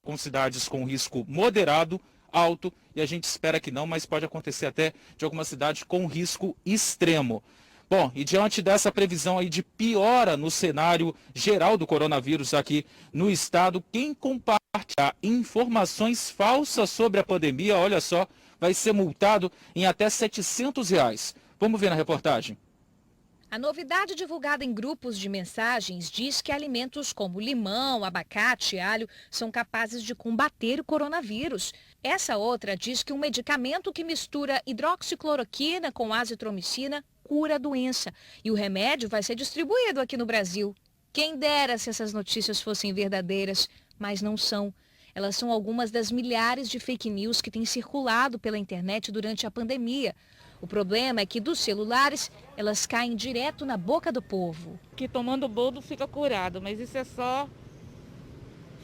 com cidades com risco moderado, alto, e a gente espera que não, mas pode acontecer até de alguma cidade com risco extremo. Bom, e diante dessa previsão aí de piora no cenário geral do coronavírus aqui no estado, quem compartilhar informações falsas sobre a pandemia, olha só, vai ser multado em até R$ 700. Vamos ver na reportagem. A novidade divulgada em grupos de mensagens diz que alimentos como limão, abacate e alho são capazes de combater o coronavírus. Essa outra diz que um medicamento que mistura hidroxicloroquina com azitromicina cura a doença. E o remédio vai ser distribuído aqui no Brasil. Quem dera se essas notícias fossem verdadeiras, mas não são. Elas são algumas das milhares de fake news que têm circulado pela internet durante a pandemia. O problema é que dos celulares, elas caem direto na boca do povo. Que tomando boldo fica curado, mas isso é só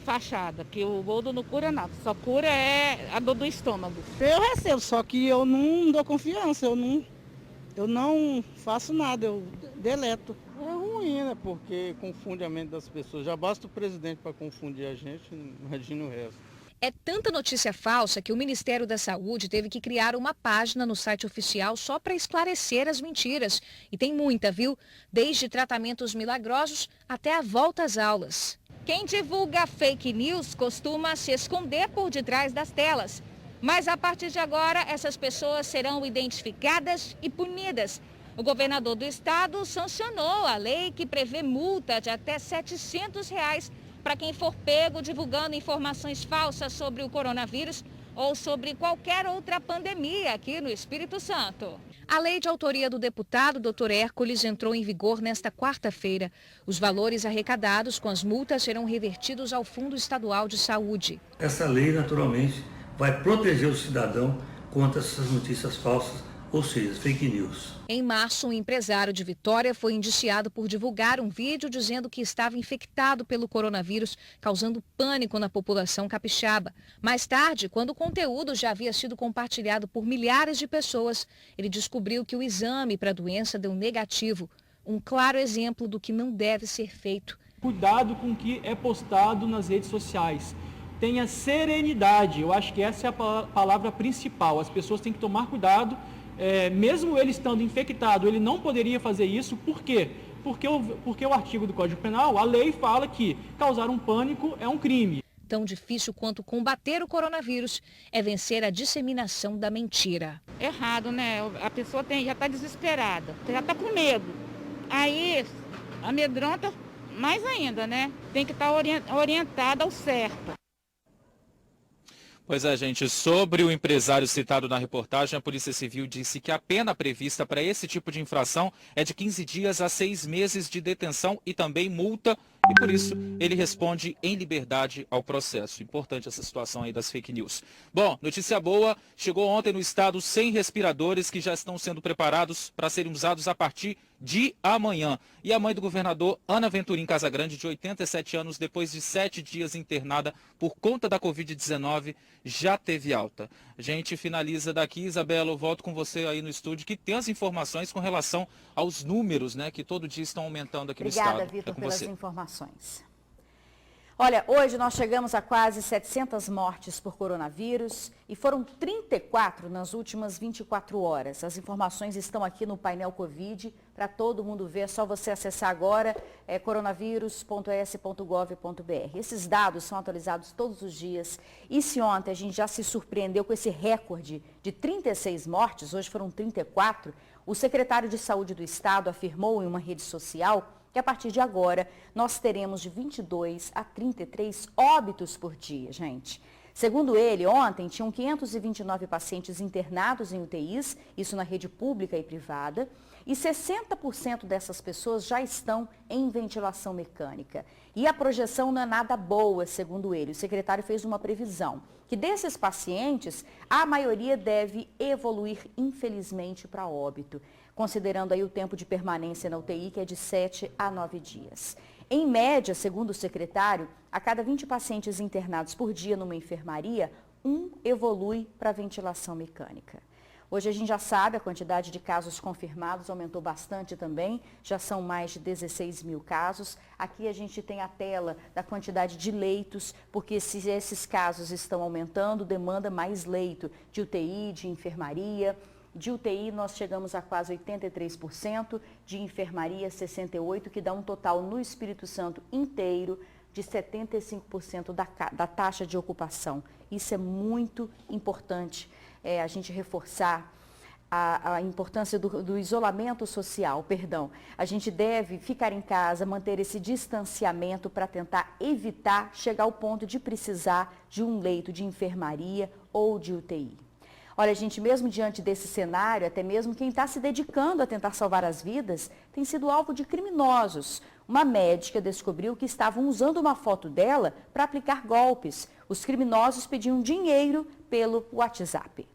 fachada, que o boldo não cura nada, só cura é a dor do estômago. Eu recebo, só que eu não dou confiança, eu não faço nada, eu deleto. É ruim, né? Porque confunde a mente das pessoas. Já basta o presidente para confundir a gente, imagina o resto. É tanta notícia falsa que o Ministério da Saúde teve que criar uma página no site oficial só para esclarecer as mentiras. E tem muita, viu? Desde tratamentos milagrosos até a volta às aulas. Quem divulga fake news costuma se esconder por detrás das telas. Mas a partir de agora, essas pessoas serão identificadas e punidas. O governador do estado sancionou a lei que prevê multa de até R$ 700 para quem for pego divulgando informações falsas sobre o coronavírus ou sobre qualquer outra pandemia aqui no Espírito Santo. A lei de autoria do deputado Dr. Hércules entrou em vigor nesta quarta-feira. Os valores arrecadados com as multas serão revertidos ao Fundo Estadual de Saúde. Essa lei, naturalmente, vai proteger o cidadão contra essas notícias falsas, ou seja, fake news. Em março, um empresário de Vitória foi indiciado por divulgar um vídeo dizendo que estava infectado pelo coronavírus, causando pânico na população capixaba. Mais tarde, quando o conteúdo já havia sido compartilhado por milhares de pessoas, ele descobriu que o exame para a doença deu negativo. Um claro exemplo do que não deve ser feito. Cuidado com o que é postado nas redes sociais. Tenha serenidade, eu acho que essa é a palavra principal. As pessoas têm que tomar cuidado. Mesmo ele estando infectado, ele não poderia fazer isso. Por quê? Porque o artigo do Código Penal, a lei fala que causar um pânico é um crime. Tão difícil quanto combater o coronavírus é vencer a disseminação da mentira. Errado, né? A pessoa já está desesperada, já está com medo. Aí amedronta mais ainda, né? Tem que estar orientada ao certo. Pois é, gente, sobre o empresário citado na reportagem, a Polícia Civil disse que a pena prevista para esse tipo de infração é de 15 dias a 6 meses de detenção e também multa, e por isso ele responde em liberdade ao processo. Importante essa situação aí das fake news. Bom, notícia boa, chegou ontem no estado 100 respiradores que já estão sendo preparados para serem usados a partir de amanhã. E a mãe do governador, Ana Venturim Casagrande, de 87 anos, depois de 7 dias internada por conta da Covid-19, já teve alta. A gente finaliza daqui, Isabela, eu volto com você aí no estúdio, que tem as informações com relação aos números, né, que todo dia estão aumentando aqui no estado. Obrigada, Vitor, pelas informações. Olha, hoje nós chegamos a quase 700 mortes por coronavírus e foram 34 nas últimas 24 horas. As informações estão aqui no painel Covid para todo mundo ver. É só você acessar agora, coronavírus.es.gov.br. Esses dados são atualizados todos os dias. E se ontem a gente já se surpreendeu com esse recorde de 36 mortes, hoje foram 34, o secretário de Saúde do Estado afirmou em uma rede social que a partir de agora nós teremos de 22 a 33 óbitos por dia, gente. Segundo ele, ontem tinham 529 pacientes internados em UTIs, isso na rede pública e privada, e 60% dessas pessoas já estão em ventilação mecânica. E a projeção não é nada boa, segundo ele. O secretário fez uma previsão que desses pacientes, a maioria deve evoluir, infelizmente, para óbito, considerando aí o tempo de permanência na UTI, que é de 7 a 9 dias. Em média, segundo o secretário, a cada 20 pacientes internados por dia numa enfermaria, um evolui para ventilação mecânica. Hoje a gente já sabe, a quantidade de casos confirmados aumentou bastante também, já são mais de 16 mil casos. Aqui a gente tem a tela da quantidade de leitos, porque se esses casos estão aumentando, demanda mais leito de UTI, de enfermaria. De UTI nós chegamos a quase 83%, de enfermaria 68%, que dá um total no Espírito Santo inteiro de 75% da taxa de ocupação. Isso é muito importante. A gente reforçar a importância do isolamento social, A gente deve ficar em casa, manter esse distanciamento para tentar evitar chegar ao ponto de precisar de um leito de enfermaria ou de UTI. Olha, gente, mesmo diante desse cenário, até mesmo quem está se dedicando a tentar salvar as vidas tem sido alvo de criminosos. Uma médica descobriu que estavam usando uma foto dela para aplicar golpes. Os criminosos pediam dinheiro pelo WhatsApp.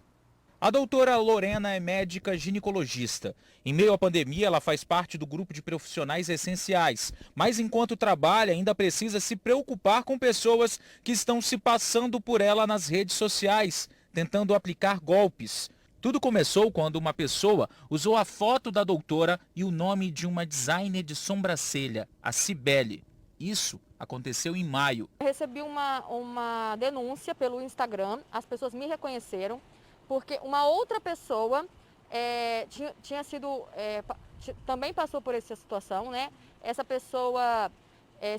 A doutora Lorena é médica ginecologista. Em meio à pandemia, ela faz parte do grupo de profissionais essenciais. Mas enquanto trabalha, ainda precisa se preocupar com pessoas que estão se passando por ela nas redes sociais, tentando aplicar golpes. Tudo começou quando uma pessoa usou a foto da doutora e o nome de uma designer de sobrancelha, a Cibele. Isso aconteceu em maio. Eu recebi uma denúncia pelo Instagram, as pessoas me reconheceram, porque uma outra pessoa também passou por essa situação, né? Essa pessoa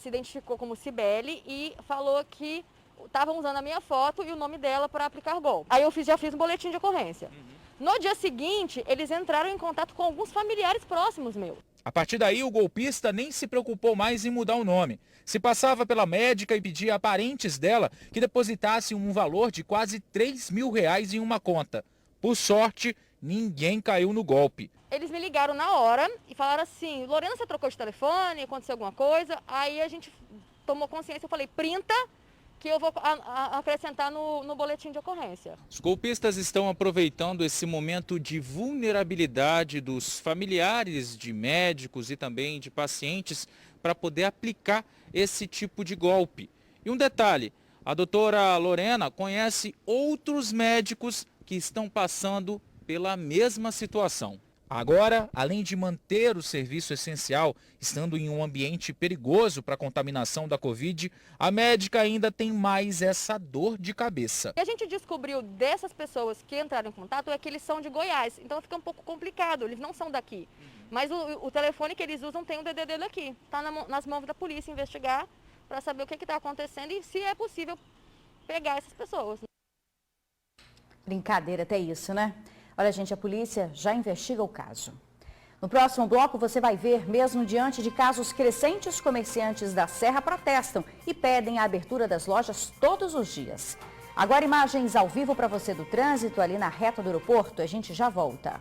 se identificou como Cibele e falou que estavam usando a minha foto e o nome dela para aplicar golpe. Aí eu já fiz um boletim de ocorrência. No dia seguinte, eles entraram em contato com alguns familiares próximos meus. A partir daí, o golpista nem se preocupou mais em mudar o nome. Se passava pela médica e pedia a parentes dela que depositassem um valor de quase R$3 mil em uma conta. Por sorte, ninguém caiu no golpe. Eles me ligaram na hora e falaram assim: Lorena, você trocou de telefone, aconteceu alguma coisa? Aí a gente tomou consciência, eu falei, printa, que eu vou acrescentar no boletim de ocorrência. Os golpistas estão aproveitando esse momento de vulnerabilidade dos familiares de médicos e também de pacientes para poder aplicar esse tipo de golpe. E um detalhe, a doutora Lorena conhece outros médicos que estão passando pela mesma situação. Agora, além de manter o serviço essencial, estando em um ambiente perigoso para a contaminação da Covid, a médica ainda tem mais essa dor de cabeça. O que a gente descobriu dessas pessoas que entraram em contato é que eles são de Goiás, então fica um pouco complicado, eles não são daqui. Mas o telefone que eles usam tem o DDD daqui, está nas mãos da polícia investigar para saber o que está acontecendo e se é possível pegar essas pessoas. Brincadeira até isso, né? Olha, gente, a polícia já investiga o caso. No próximo bloco, você vai ver, mesmo diante de casos crescentes, comerciantes da Serra protestam e pedem a abertura das lojas todos os dias. Agora, imagens ao vivo para você do trânsito ali na reta do aeroporto. A gente já volta.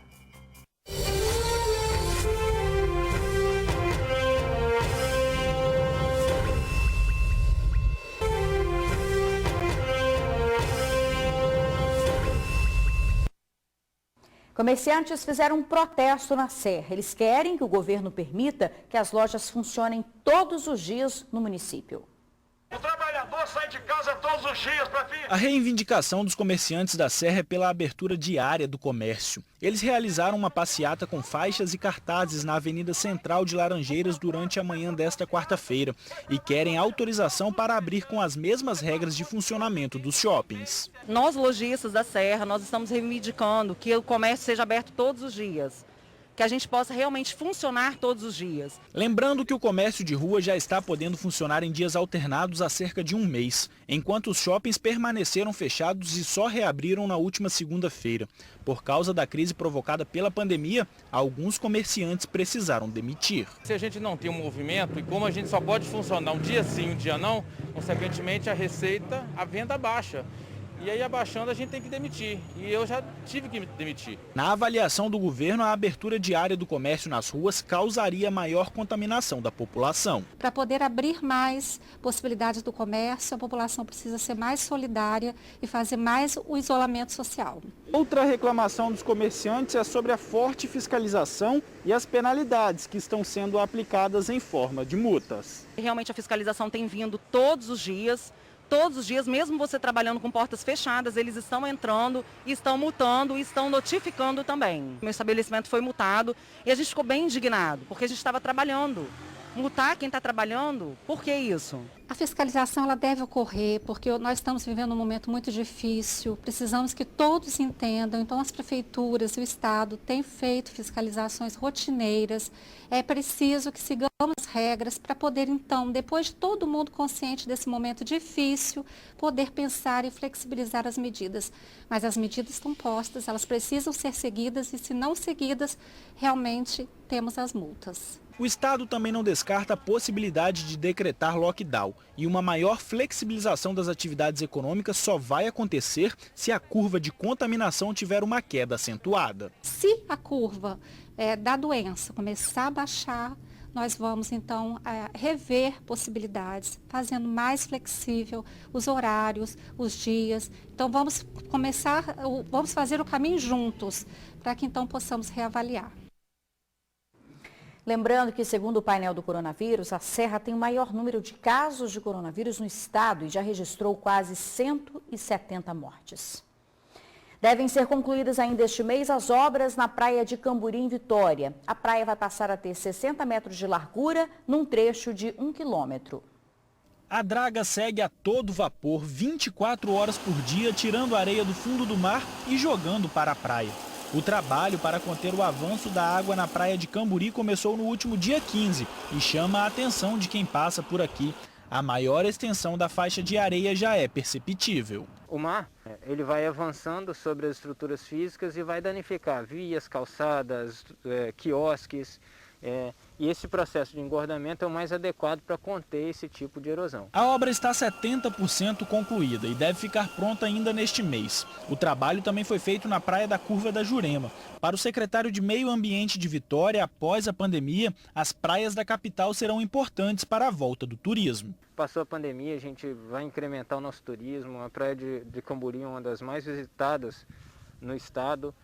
Comerciantes fizeram um protesto na Serra. Eles querem que o governo permita que as lojas funcionem todos os dias no município. O trabalhador sai de casa todos os dias para vir. A reivindicação dos comerciantes da Serra é pela abertura diária do comércio. Eles realizaram uma passeata com faixas e cartazes na Avenida Central de Laranjeiras durante a manhã desta quarta-feira e querem autorização para abrir com as mesmas regras de funcionamento dos shoppings. Nós, lojistas da Serra, nós estamos reivindicando que o comércio seja aberto todos os dias, que a gente possa realmente funcionar todos os dias. Lembrando que o comércio de rua já está podendo funcionar em dias alternados há cerca de um mês, enquanto os shoppings permaneceram fechados e só reabriram na última segunda-feira. Por causa da crise provocada pela pandemia, alguns comerciantes precisaram demitir. Se a gente não tem um movimento e como a gente só pode funcionar um dia sim, um dia não, consequentemente a receita, a venda baixa. E aí, abaixando, a gente tem que demitir. E eu já tive que demitir. Na avaliação do governo, a abertura diária do comércio nas ruas causaria maior contaminação da população. Para poder abrir mais possibilidades do comércio, a população precisa ser mais solidária e fazer mais o isolamento social. Outra reclamação dos comerciantes é sobre a forte fiscalização e as penalidades que estão sendo aplicadas em forma de multas. Realmente a fiscalização tem vindo todos os dias. todos os dias, mesmo você trabalhando com portas fechadas, eles estão entrando, estão multando e estão notificando também. Meu estabelecimento foi multado e a gente ficou bem indignado, porque a gente estava trabalhando. Multar quem está trabalhando, por que isso? A fiscalização ela deve ocorrer porque nós estamos vivendo um momento muito difícil, precisamos que todos entendam, então as prefeituras e o Estado têm feito fiscalizações rotineiras, é preciso que sigamos as regras para poder então, depois de todo mundo consciente desse momento difícil, poder pensar e flexibilizar as medidas. Mas as medidas estão postas, elas precisam ser seguidas e se não seguidas, realmente temos as multas. O Estado também não descarta a possibilidade de decretar lockdown e uma maior flexibilização das atividades econômicas só vai acontecer se a curva de contaminação tiver uma queda acentuada. Se a curva da doença começar a baixar, nós vamos então rever possibilidades, fazendo mais flexível os horários, os dias. Então vamos fazer o caminho juntos para que então possamos reavaliar. Lembrando que, segundo o painel do coronavírus, a Serra tem o maior número de casos de coronavírus no estado e já registrou quase 170 mortes. Devem ser concluídas ainda este mês as obras na praia de Camburi, em Vitória. A praia vai passar a ter 60 metros de largura num trecho de 1 quilômetro. A draga segue a todo vapor, 24 horas por dia, tirando areia do fundo do mar e jogando para a praia. O trabalho para conter o avanço da água na praia de Camburi começou no último dia 15 e chama a atenção de quem passa por aqui. A maior extensão da faixa de areia já é perceptível. O mar ele vai avançando sobre as estruturas físicas e vai danificar vias, calçadas, quiosques. E esse processo de engordamento é o mais adequado para conter esse tipo de erosão. A obra está 70% concluída e deve ficar pronta ainda neste mês. O trabalho também foi feito na praia da Curva da Jurema. Para o secretário de Meio Ambiente de Vitória, após a pandemia, as praias da capital serão importantes para a volta do turismo. Passou a pandemia, a gente vai incrementar o nosso turismo. A praia de Camburi é uma das mais visitadas no estado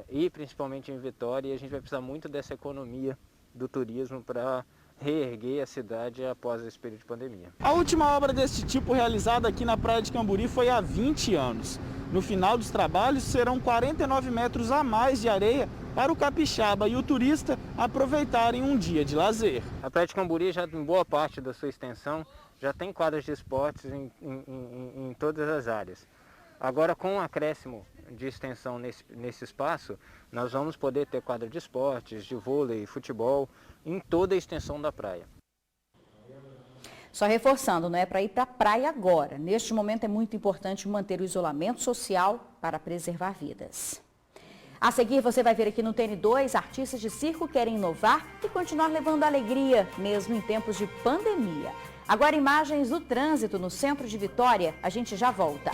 e principalmente em Vitória. E a gente vai precisar muito dessa economia do turismo para reerguer a cidade após esse período de pandemia. A última obra desse tipo realizada aqui na praia de Camburi foi há 20 anos. No final dos trabalhos serão 49 metros a mais de areia para o capixaba e o turista aproveitarem um dia de lazer. A praia de Camburi já em boa parte da sua extensão já tem quadras de esportes em todas as áreas. Agora, com o acréscimo de extensão nesse espaço, nós vamos poder ter quadra de esportes, de vôlei, futebol, em toda a extensão da praia. Só reforçando, não é para ir para a praia agora. Neste momento é muito importante manter o isolamento social para preservar vidas. A seguir, você vai ver aqui no TN2, artistas de circo querem inovar e continuar levando alegria, mesmo em tempos de pandemia. Agora, imagens do trânsito no centro de Vitória. A gente já volta.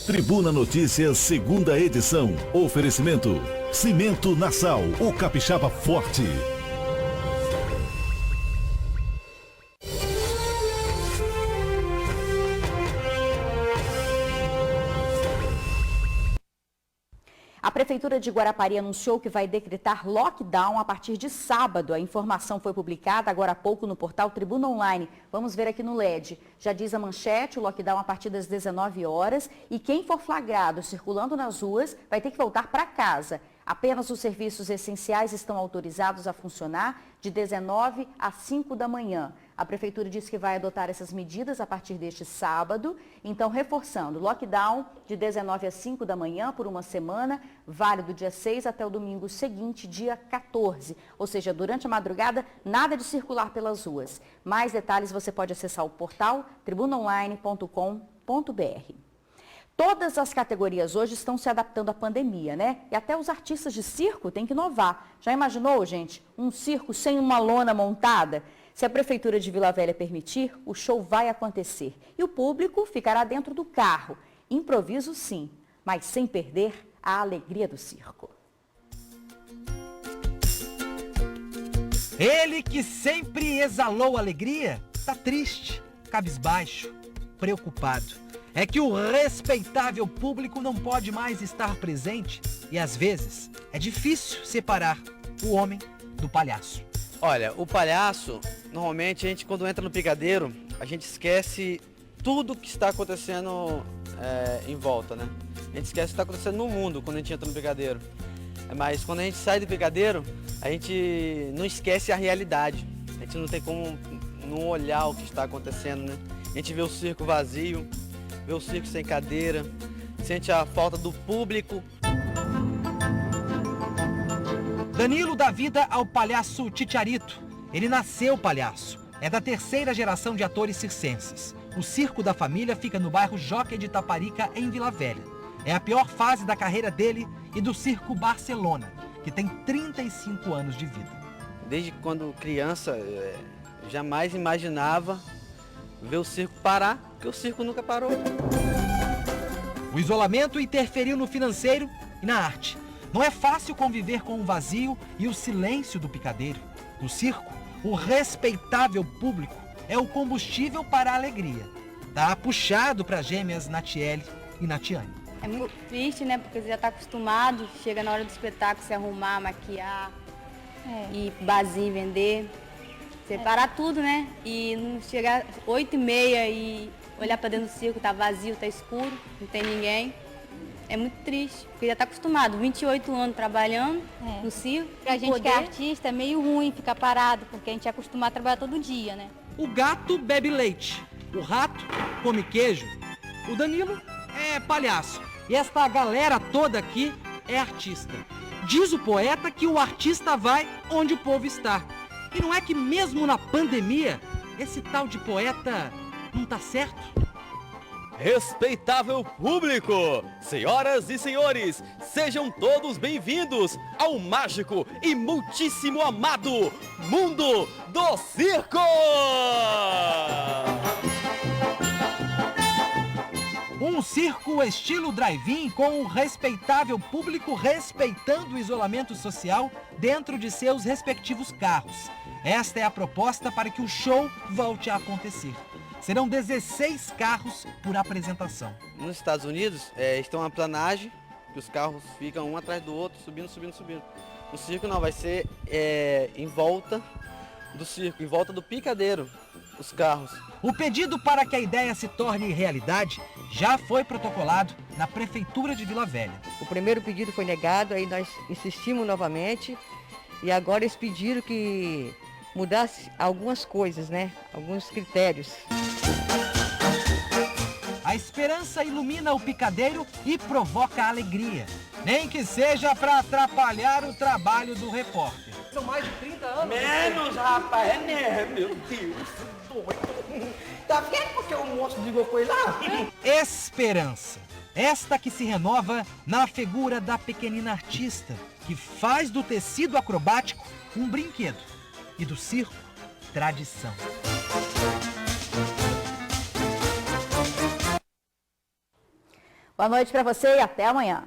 Tribuna Notícias, segunda edição. Oferecimento: Cimento Nassau, o capixaba forte. A Prefeitura de Guarapari anunciou que vai decretar lockdown a partir de sábado. A informação foi publicada agora há pouco no portal Tribuna Online. Vamos ver aqui no LED. Já diz a manchete, o lockdown a partir das 19 horas e quem for flagrado circulando nas ruas vai ter que voltar para casa. Apenas os serviços essenciais estão autorizados a funcionar de 19 às 5 da manhã. A Prefeitura diz que vai adotar essas medidas a partir deste sábado. Então, reforçando, lockdown de 19 às 5 da manhã por uma semana, válido dia 6 até o domingo seguinte, dia 14. Ou seja, durante a madrugada, nada de circular pelas ruas. Mais detalhes você pode acessar o portal tribunaonline.com.br. Todas as categorias hoje estão se adaptando à pandemia, né? E até os artistas de circo têm que inovar. Já imaginou, gente, um circo sem uma lona montada? Se a Prefeitura de Vila Velha permitir, o show vai acontecer. E o público ficará dentro do carro. Improviso sim, mas sem perder a alegria do circo. Ele que sempre exalou alegria, está triste, cabisbaixo, preocupado. É que o respeitável público não pode mais estar presente e às vezes é difícil separar o homem do palhaço. Olha, o palhaço, normalmente a gente quando entra no picadeiro, a gente esquece tudo que está acontecendo em volta, né? A gente esquece o que está acontecendo no mundo quando a gente entra no picadeiro. Mas quando a gente sai do picadeiro, a gente não esquece a realidade. A gente não tem como não olhar o que está acontecendo, né? A gente vê o circo vazio, vê o circo sem cadeira, sente a falta do público. Danilo dá vida ao palhaço Titiarito. Ele nasceu palhaço. É da terceira geração de atores circenses. O circo da família fica no bairro Jockey de Taparica, em Vila Velha. É a pior fase da carreira dele e do Circo Barcelona, que tem 35 anos de vida. Desde quando criança, jamais imaginava ver o circo parar, porque o circo nunca parou. O isolamento interferiu no financeiro e na arte. Não é fácil conviver com o vazio e o silêncio do picadeiro. No circo, o respeitável público é o combustível para a alegria. Tá puxado para gêmeas Natiele e Natiane. É muito triste, né? Porque você já está acostumado, chega na hora do espetáculo, se arrumar, maquiar, ir vazio vender. Você parar tudo, né? E não chegar 8h30 e olhar para dentro do circo, tá vazio, tá escuro, não tem ninguém. É muito triste, porque já está acostumado, 28 anos trabalhando no circo. Pra gente que é artista é meio ruim ficar parado, porque a gente é acostumado a trabalhar todo dia, né? O gato bebe leite, o rato come queijo, o Danilo é palhaço. E esta galera toda aqui é artista. Diz o poeta que o artista vai onde o povo está. E não é que mesmo na pandemia, esse tal de poeta não tá certo? Respeitável público, senhoras e senhores, sejam todos bem-vindos ao mágico e muitíssimo amado Mundo do Circo! Um circo estilo drive-in com um respeitável público respeitando o isolamento social dentro de seus respectivos carros. Esta é a proposta para que o show volte a acontecer. Serão 16 carros por apresentação. Nos Estados Unidos, estão uma planagem, que os carros ficam um atrás do outro, subindo, subindo, subindo. O circo não, vai ser em volta do circo, em volta do picadeiro, os carros. O pedido para que a ideia se torne realidade já foi protocolado na Prefeitura de Vila Velha. O primeiro pedido foi negado, aí nós insistimos novamente e agora eles pediram que mudasse algumas coisas, né? Alguns critérios. A esperança ilumina o picadeiro e provoca alegria. Nem que seja para atrapalhar o trabalho do repórter. São mais de 30 anos. Menos, rapaz, é mesmo, meu Deus. Tá vendo porque o moço ligou com ele lá? Esperança. Esta que se renova na figura da pequenina artista, que faz do tecido acrobático um brinquedo e do circo tradição. Boa noite para você e até amanhã.